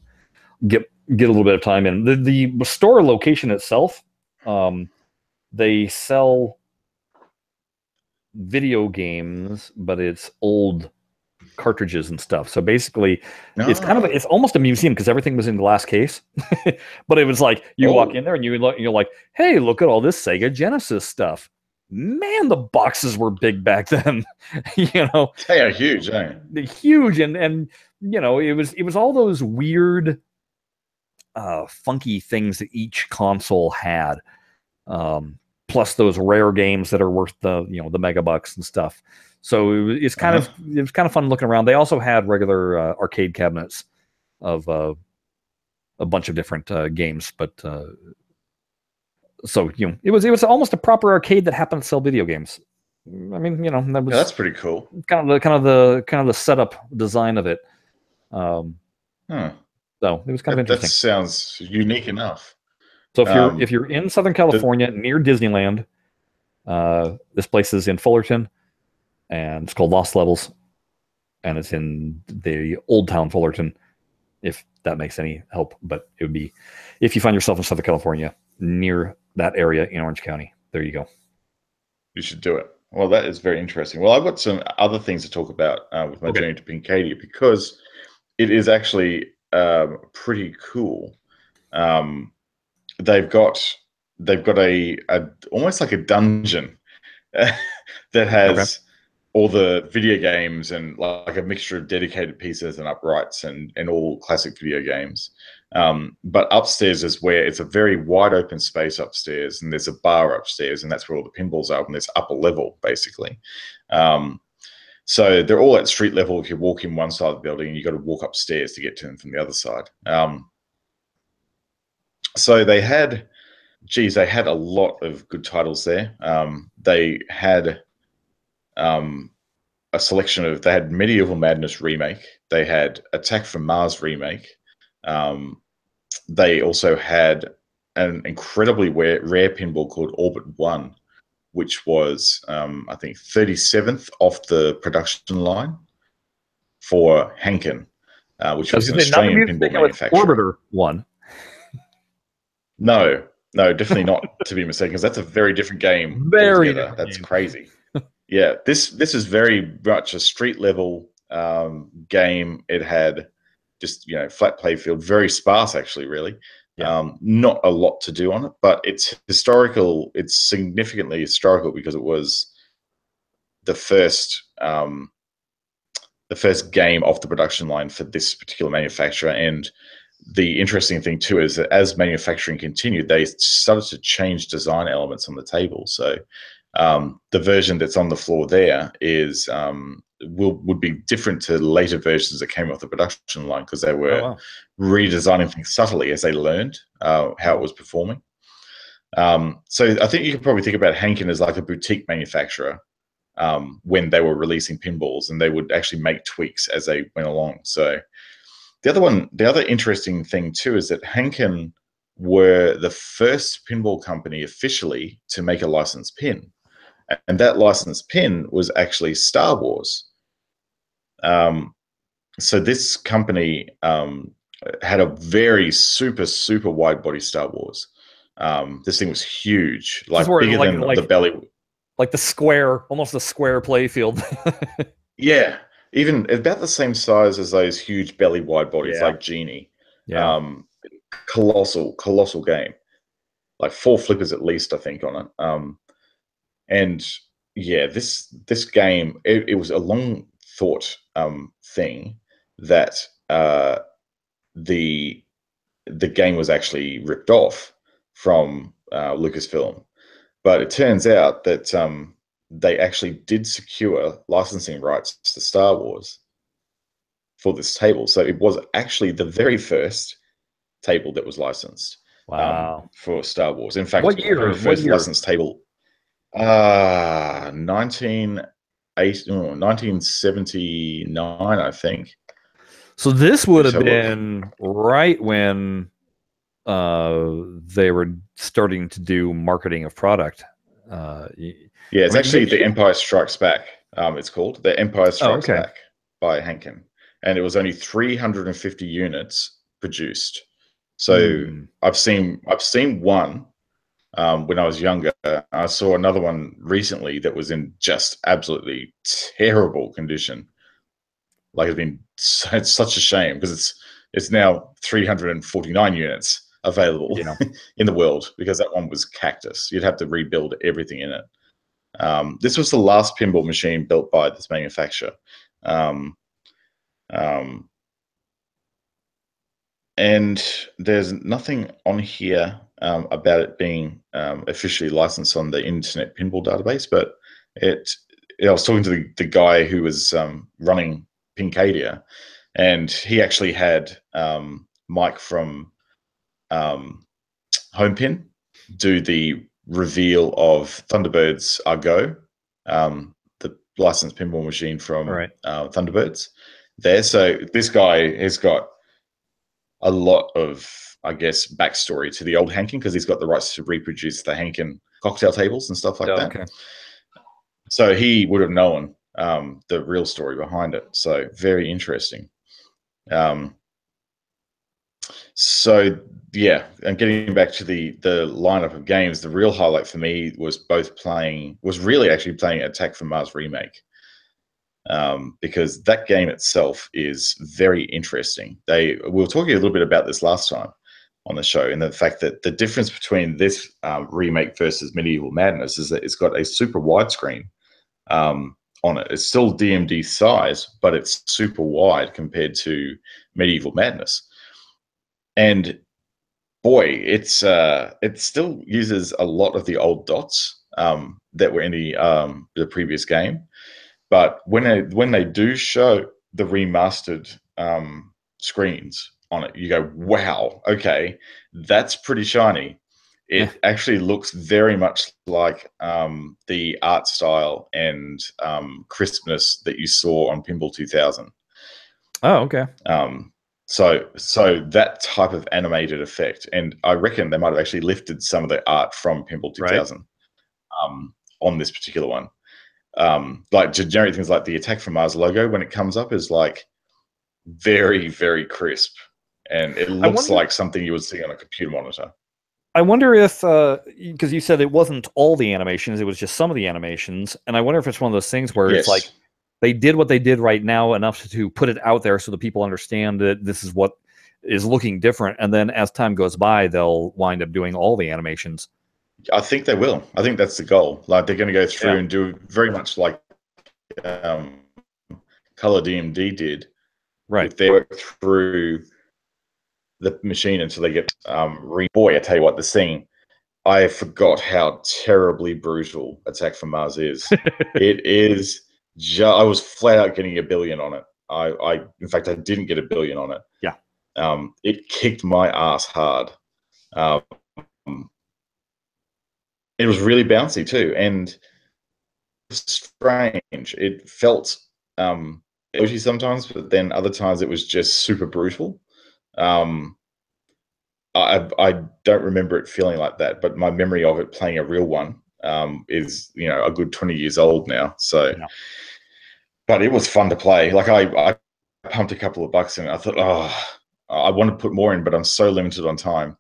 get a little bit of time in. The store location itself, they sell video games, but it's old cartridges and stuff. So basically, it's almost a museum because everything was in glass case. But it was like you walk in there and you're like, hey, look at all this Sega Genesis stuff. Man, the boxes were big back then. They are huge, huge, and it was all those weird, funky things that each console had. Plus those rare games that are worth the mega bucks and stuff. So it was kind of fun looking around. They also had regular arcade cabinets of a bunch of different games, but so it was almost a proper arcade that happened to sell video games. I mean, that was that's pretty cool. Kind of the setup design of it. So it was kind of interesting. That sounds unique enough. So if you're in Southern California near Disneyland, this place is in Fullerton, and it's called Lost Levels, and it's in the Old Town Fullerton, if that makes any help. But it would be if you find yourself in Southern California near that area in Orange County. There you go. You should do it. Well, that is very interesting. Well, I've got some other things to talk about with my journey to BlahCade, because it is actually pretty cool. They've got a almost like a dungeon that has all the video games and like a mixture of dedicated pieces and uprights and all classic video games. But upstairs is where it's a very wide open space upstairs, and there's a bar upstairs, and that's where all the pinballs are, and there's upper level basically. So they're all at street level if you walk in one side of the building, and you've got to walk upstairs to get to them from the other side. So they had a lot of good titles there. They had a selection of, they had Medieval Madness remake. They had Attack from Mars remake. They also had an incredibly rare pinball called Orbit 1, which was, I think, 37th off the production line for Hanken, which was an Australian pinball manufacturer. Orbiter 1. No, definitely not to be mistaken, because that's a very different game altogether. That's crazy. Yeah, this is very much a street level game. It had just flat playfield, very sparse actually, really. Not a lot to do on it, but it's historical. It's significantly historical because it was the first game off the production line for this particular manufacturer. And the interesting thing too is that as manufacturing continued, they started to change design elements on the table. So the version that's on the floor there is would be different to later versions that came off the production line because they were redesigning things subtly as they learned how it was performing. So I think you could probably think about Hankin as like a boutique manufacturer when they were releasing pinballs, and they would actually make tweaks as they went along. So the other interesting thing too is that Hankin were the first pinball company officially to make a licensed pin. And that licensed pin was actually Star Wars. So this company had a very super wide body Star Wars. This thing was huge, like bigger than the belly, like the square, almost the square play field. Yeah, even about the same size as those huge belly wide bodies, like Genie. Yeah, colossal game, like 4 flippers at least, I think, on it. And yeah, this game, it was a long thought thing that the game was actually ripped off from Lucasfilm, but it turns out that they actually did secure licensing rights to Star Wars for this table. So it was actually the very first table that was licensed for Star Wars. In fact, what year? The first licensed table. 1979, I think. So this would have been right when they were starting to do marketing of product. It's actually The Empire Strikes Back. It's called The Empire Strikes Back by Hankin, and it was only 350 units produced. So I've seen one when I was younger. I saw another one recently that was in just absolutely terrible condition. Like it's such a shame because it's now 349 units available in the world because that one was cactus. You'd have to rebuild everything in it. This was the last pinball machine built by this manufacturer. And there's nothing on here about it being officially licensed on the Internet Pinball database, but I was talking to the guy who was running Pincadia, and he actually had Mike from Homepin do the reveal of Thunderbird's Argo, the licensed pinball machine from Thunderbirds there. So this guy has got a lot of, I guess, backstory to the old Hankin because he's got the rights to reproduce the Hankin cocktail tables and stuff like that. Okay. So he would have known the real story behind it. So very interesting. So yeah, and getting back to the lineup of games, the real highlight for me was really actually playing Attack from Mars Remake. Because that game itself is very interesting. We were talking a little bit about this last time on the show, and the fact that the difference between this remake versus Medieval Madness is that it's got a super widescreen on it. It's still DMD size, but it's super wide compared to Medieval Madness. And boy, it still uses a lot of the old dots that were in the previous game. But when they do show the remastered screens on it, you go, wow, okay, that's pretty shiny. It actually looks very much like the art style and crispness that you saw on Pinball 2000. Oh, okay. So that type of animated effect, and I reckon they might have actually lifted some of the art from Pinball 2000 on this particular one. Like generic things like the Attack from Mars logo when it comes up is like very, very crisp, and it looks like something you would see on a computer monitor. I wonder if, because you said it wasn't all the animations, it was just some of the animations, and I wonder if it's one of those things where it's like they did what they did right now enough to put it out there so that people understand that this is what is looking different, and then as time goes by, they'll wind up doing all the animations. I think they will. I think that's the goal. Like they're going to go through and do very much like Color DMD did. Right. If they work through the machine until they get boy, I tell you what, the scene. I forgot how terribly brutal Attack from Mars is. It is. I was flat out getting $1 billion on it. In fact, I didn't get $1 billion on it. Yeah. It kicked my ass hard. It was really bouncy too, and strange. It felt edgy sometimes, but then other times it was just super brutal. I don't remember it feeling like that, but my memory of it playing a real one is, you know, a good 20 years old now. So, yeah. But it was fun to play. Like I pumped a couple of bucks in. I thought, oh, I want to put more in, but I'm so limited on time.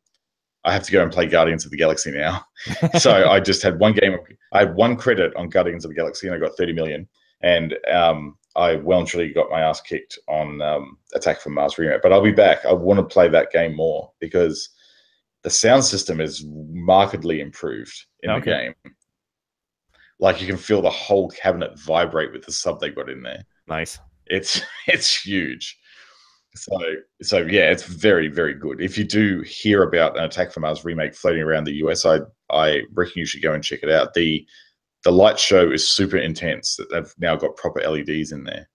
I have to go and play Guardians of the Galaxy now. So I just had one game. I had one credit on Guardians of the Galaxy, and I got 30 million. And I well and truly got my ass kicked on Attack from Mars remake. But I'll be back. I want to play that game more because the sound system is markedly improved in the game. Like you can feel the whole cabinet vibrate with the sub they got in there. Nice. It's huge. So yeah, it's very, very good. If you do hear about an Attack from Mars remake floating around the US, I reckon you should go and check it out. The light show is super intense. That they've now got proper LEDs in there.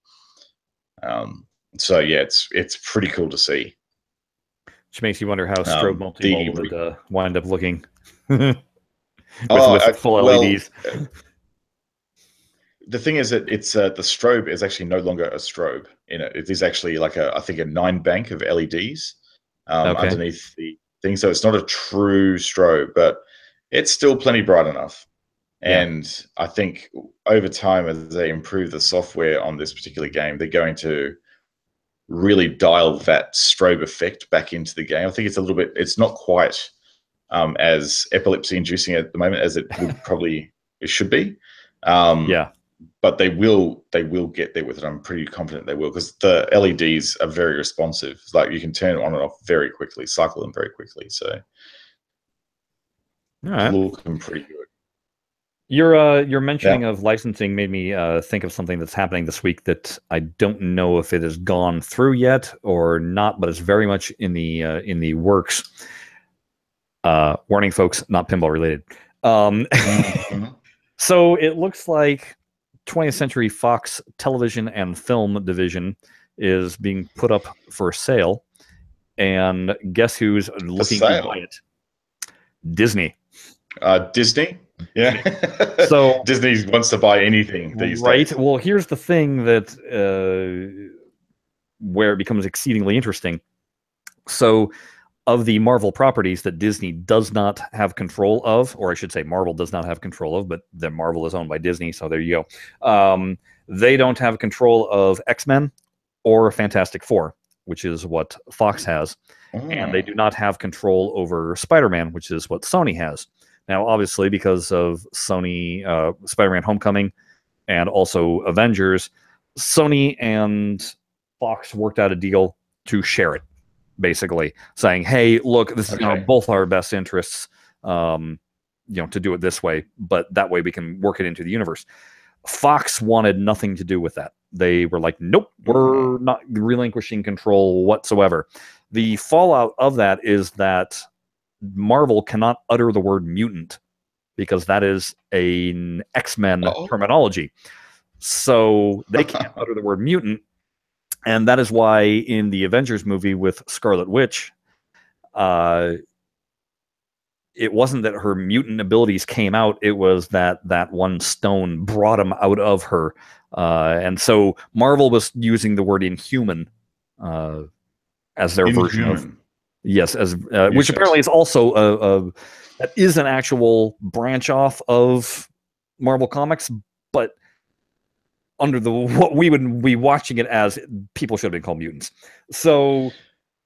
So yeah, it's pretty cool to see. Which makes you wonder how strobe multi-ball would wind up looking with full LEDs. The thing is that it's the strobe is actually no longer a strobe in it. It is actually like I think a 9 bank of LEDs underneath the thing. So it's not a true strobe, but it's still plenty bright enough. And I think over time, as they improve the software on this particular game, they're going to really dial that strobe effect back into the game. I think it's a little bit, it's not quite as epilepsy-inducing at the moment as it would probably, it should be. But they will get there with it. I'm pretty confident they will, because the LEDs are very responsive. It's like you can turn it on and off very quickly, cycle them very quickly. So it's looking pretty good. Your mentioning of licensing made me think of something that's happening this week that I don't know if it has gone through yet or not, but it's very much in the works. Warning, folks, not pinball related. So it looks like 20th Century Fox Television and Film Division is being put up for sale, and guess who's looking to buy it? Disney. Disney? Yeah. So Disney wants to buy anything these days. Well, here's the thing that where it becomes exceedingly interesting. So of the Marvel properties that Disney does not have control of, or I should say Marvel does not have control of, but the Marvel is owned by Disney, so there you go. They don't have control of X-Men or Fantastic Four, which is what Fox has. And they do not have control over Spider-Man, which is what Sony has. Now, obviously, because of Sony, Spider-Man Homecoming, and also Avengers, Sony and Fox worked out a deal to share it, basically, saying, hey, look, this is both our best interests, to do it this way, but that way we can work it into the universe. Fox wanted nothing to do with that. They were like, nope, we're not relinquishing control whatsoever. The fallout of that is that Marvel cannot utter the word mutant because that is an X-Men terminology. So they can't utter the word mutant. And that is why in the Avengers movie with Scarlet Witch, it wasn't that her mutant abilities came out. It was that one stone brought them out of her. And so Marvel was using the word inhuman as their version of... Yes, which apparently is also that is an actual branch off of Marvel Comics, but under what we would be watching it as, people should have been called mutants. So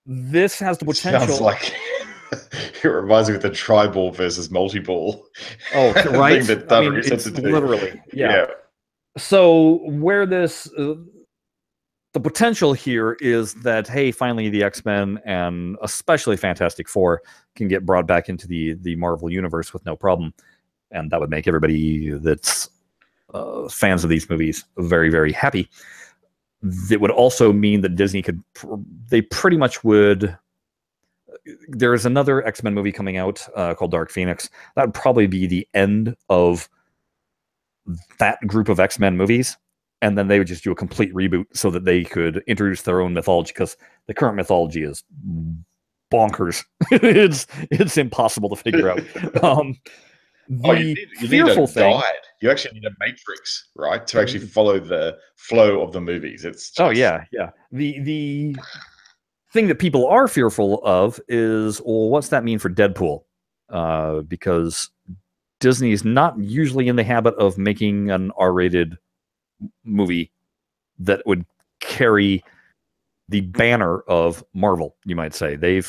this has the potential. Sounds like it reminds me of the tri-ball versus multi-ball. Oh, right. It's literally, yeah. So where this the potential here is that, hey, finally the X-Men and especially Fantastic Four can get brought back into the Marvel universe with no problem, and that would make everybody that's fans of these movies very, very happy. It would also mean that Disney they pretty much would. There is another X-Men movie coming out called Dark Phoenix. That would probably be the end of that group of X-Men movies, and then they would just do a complete reboot so that they could introduce their own mythology, because the current mythology is bonkers. it's impossible to figure out. You need a guide. You actually need a matrix, right, to actually follow the flow of the movies. It's just... yeah. The thing that people are fearful of is, well, what's that mean for Deadpool? Because Disney is not usually in the habit of making an R-rated movie that would carry the banner of Marvel, you might say. They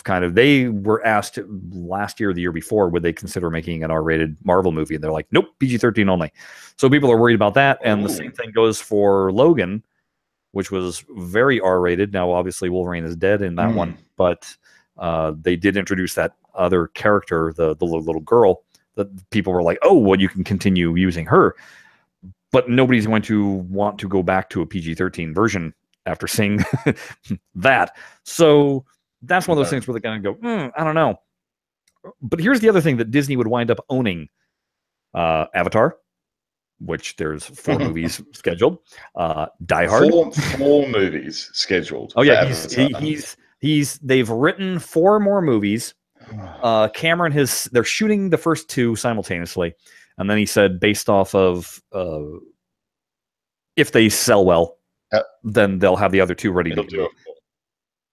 were asked last year or the year before, would they consider making an R-rated Marvel movie? And they're like, nope, PG-13 only. So people are worried about that. And the same thing goes for Logan, which was very R-rated. Now, obviously, Wolverine is dead in that one, but they did introduce that other character, the little girl, that people were like, oh, well, you can continue using her. But nobody's going to want to go back to a PG-13 version after seeing that. So that's one of those things where they're going to go, I don't know. But here's the other thing that Disney would wind up owning. Avatar, which there's 4 movies scheduled. Die Hard. 4 movies scheduled. Oh yeah, they've written 4 more movies. Cameron they're shooting the first 2 simultaneously, and then he said, based off of if they sell well, then they'll have the other 2 ready to do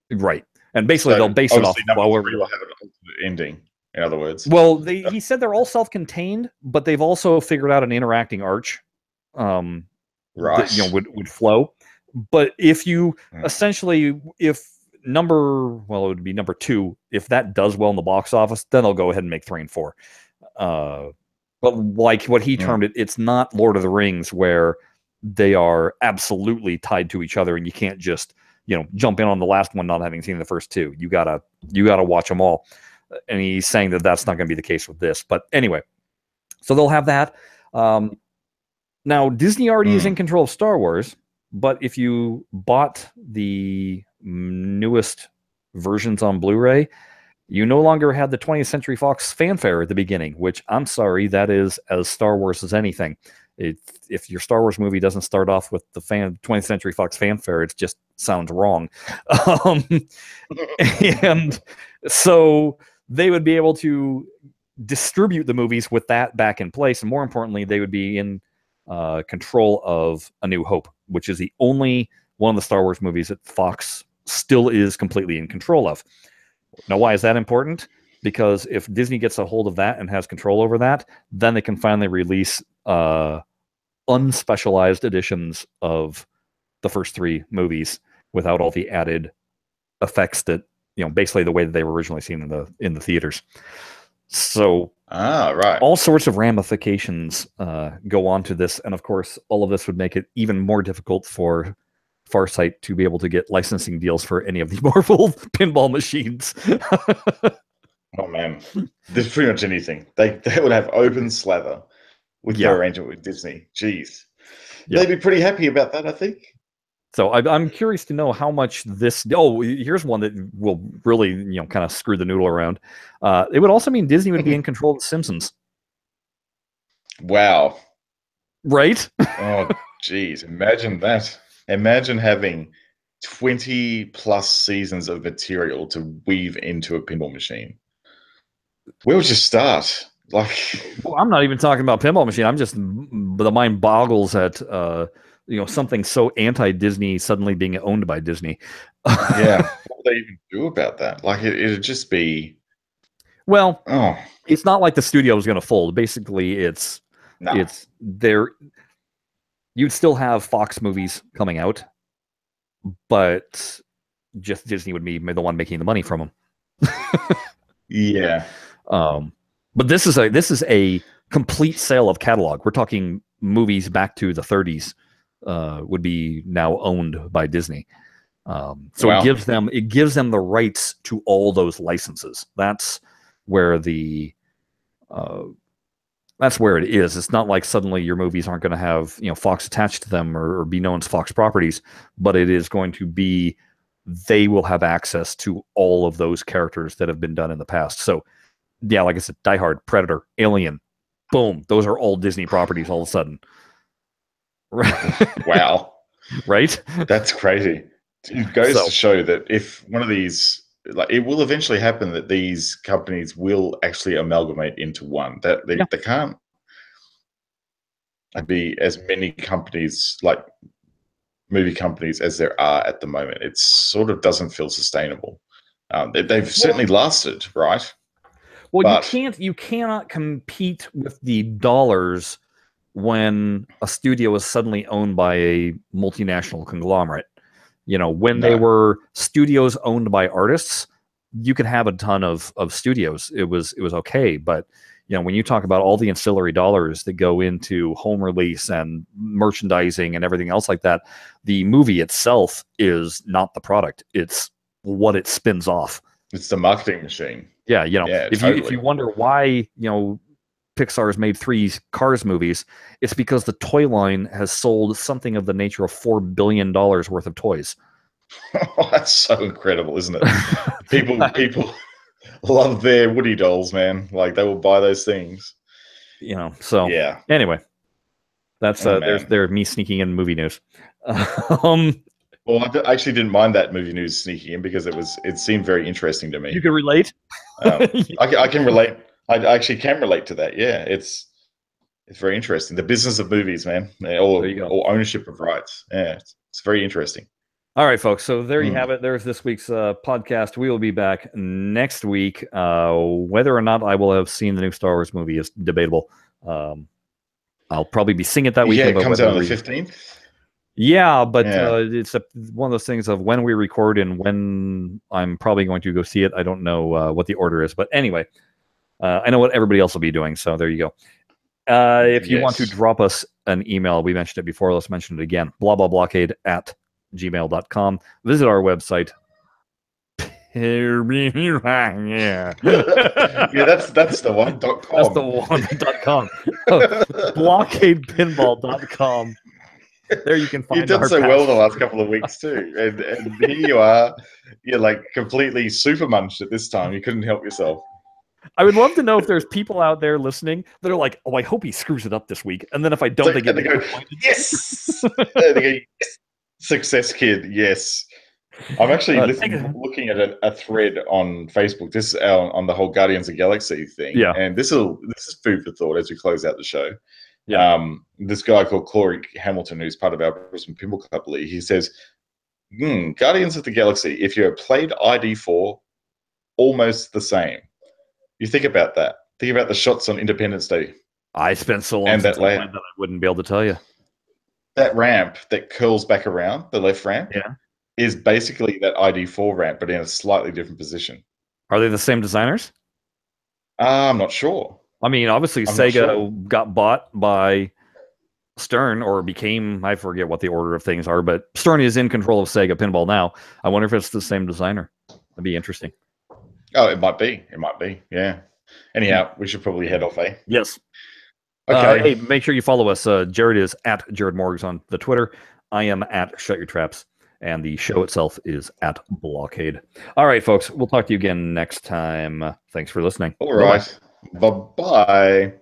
it. Right, and basically they'll base it off. Will have an ultimate ending. In other words, well, he said they're all self-contained, but they've also figured out an interacting arch, right? That, would flow. But if you essentially, it would be number 2. If that does well in the box office, then they'll go ahead and make 3 and 4. But like what he termed it, it's not Lord of the Rings where they are absolutely tied to each other, and you can't just jump in on the last one not having seen the first 2. You gotta watch them all. And he's saying that that's not going to be the case with this. But anyway, so they'll have that. Now, Disney already is in control of Star Wars, but if you bought the newest versions on Blu-ray, you no longer had the 20th Century Fox fanfare at the beginning, which, I'm sorry, that is as Star Wars as anything. If your Star Wars movie doesn't start off with the 20th Century Fox fanfare, it just sounds wrong. And so they would be able to distribute the movies with that back in place. And more importantly, they would be in control of A New Hope, which is the only one of the Star Wars movies that Fox still is completely in control of. Now, why is that important? Because if Disney gets a hold of that and has control over that, then they can finally release unspecialized editions of the first 3 movies without all the added effects that, basically the way that they were originally seen in the theaters. So right, all sorts of ramifications go on to this, and of course, all of this would make it even more difficult for Farsight to be able to get licensing deals for any of the Marvel pinball machines. Oh man, there's pretty much anything. They would have open slather with their arrangement with Disney. Jeez, they'd be pretty happy about that, I think. So I'm curious to know how much this. Oh, here's one that will really, kind of screw the noodle around. It would also mean Disney would be in control of The Simpsons. Wow. Right? Oh, geez. Imagine that. Imagine having 20+ seasons of material to weave into a pinball machine. Where would you start? Well, I'm not even talking about pinball machine. I'm just, the mind boggles at something so anti-Disney suddenly being owned by Disney. Yeah, what would they even do about that? It'd just be. Well, it's not like the studio is going to fold. Basically, it's there. You'd still have Fox movies coming out, but just Disney would be the one making the money from them. Yeah. But this is a complete sale of catalog. We're talking movies back to the 30s would be now owned by Disney. So Wow. it gives them the rights to all those licenses. That's where that's where it is. It's not like suddenly your movies aren't going to have Fox attached to them or be known as Fox properties, but it is going to be they will have access to all of those characters that have been done in the past. So yeah, like I said, Die Hard, Predator, Alien, boom, those are all Disney properties all of a sudden. Wow. Right? That's crazy. It goes to show that if one of these, like, it will eventually happen that these companies will actually amalgamate into one. That they can't be as many companies, like movie companies, as there are at the moment. It sort of doesn't feel sustainable. They've certainly lasted, right? Well, but you cannot compete with the dollars when a studio is suddenly owned by a multinational conglomerate. When they were studios owned by artists, you could have a ton of studios. It was okay, but when you talk about all the ancillary dollars that go into home release and merchandising and everything else like that, the movie itself is not the product. It's what it spins off. It's the marketing machine. Yeah, if you wonder why Pixar's made 3 Cars movies, it's because the toy line has sold something of the nature of $4 billion worth of toys. Oh, that's so incredible, isn't it? People love their Woody dolls, man. Like, they will buy those things. So yeah. Anyway, that's there's me sneaking in movie news. Well, I actually didn't mind that movie news sneaking in because it seemed very interesting to me. You can relate. I can relate. I actually can relate to that. Yeah, it's very interesting. The business of movies, man, or ownership of rights. Yeah, it's very interesting. All right, folks. So there you have it. There's this week's podcast. We will be back next week. Whether or not I will have seen the new Star Wars movie is debatable. I'll probably be seeing it that weekend. Yeah, it comes out on the 15th. Yeah, but it's one of those things of when we record and when I'm probably going to go see it. I don't know what the order is, but anyway, I know what everybody else will be doing. So there you go. If you want to drop us an email, we mentioned it before. Let's mention it again. BlahBlahBlahCade@gmail.com. Visit our website. yeah, that's the one.com. That's the one.com. BlahCadePinball.com. There you can find. You've done so well the last couple of weeks too, and here you are. You're like completely super munched at this time. You couldn't help yourself. I would love to know if there's people out there listening that are like, "Oh, I hope he screws it up this week," and then if I don't, they go, "Yes!" They go, "Yes, success, kid. Yes." I'm actually looking at a thread on Facebook. This is on the whole Guardians of the Galaxy thing. Yeah, and this is food for thought as we close out the show. Yeah. This guy called Corey Hamilton, who's part of our Brisbane Pinball Club League, he says, Guardians of the Galaxy, if you have played ID4, almost the same. You think about that. Think about the shots on Independence Day. I spent so long since I played that I wouldn't be able to tell you. That ramp that curls back around, the left ramp, is basically that ID4 ramp, but in a slightly different position. Are they the same designers? I'm not sure. I mean, obviously, Sega got bought by Stern, or became, I forget what the order of things are, but Stern is in control of Sega Pinball now. I wonder if it's the same designer. That'd be interesting. Oh, it might be. It might be. Yeah. Anyhow, we should probably head off, eh? Yes. Okay. Hey, make sure you follow us. Jared is at Jared Morgs on the Twitter. I am at Shut Your Traps. And the show itself is at BlahCade. All right, folks. We'll talk to you again next time. Thanks for listening. All right. Bye-bye.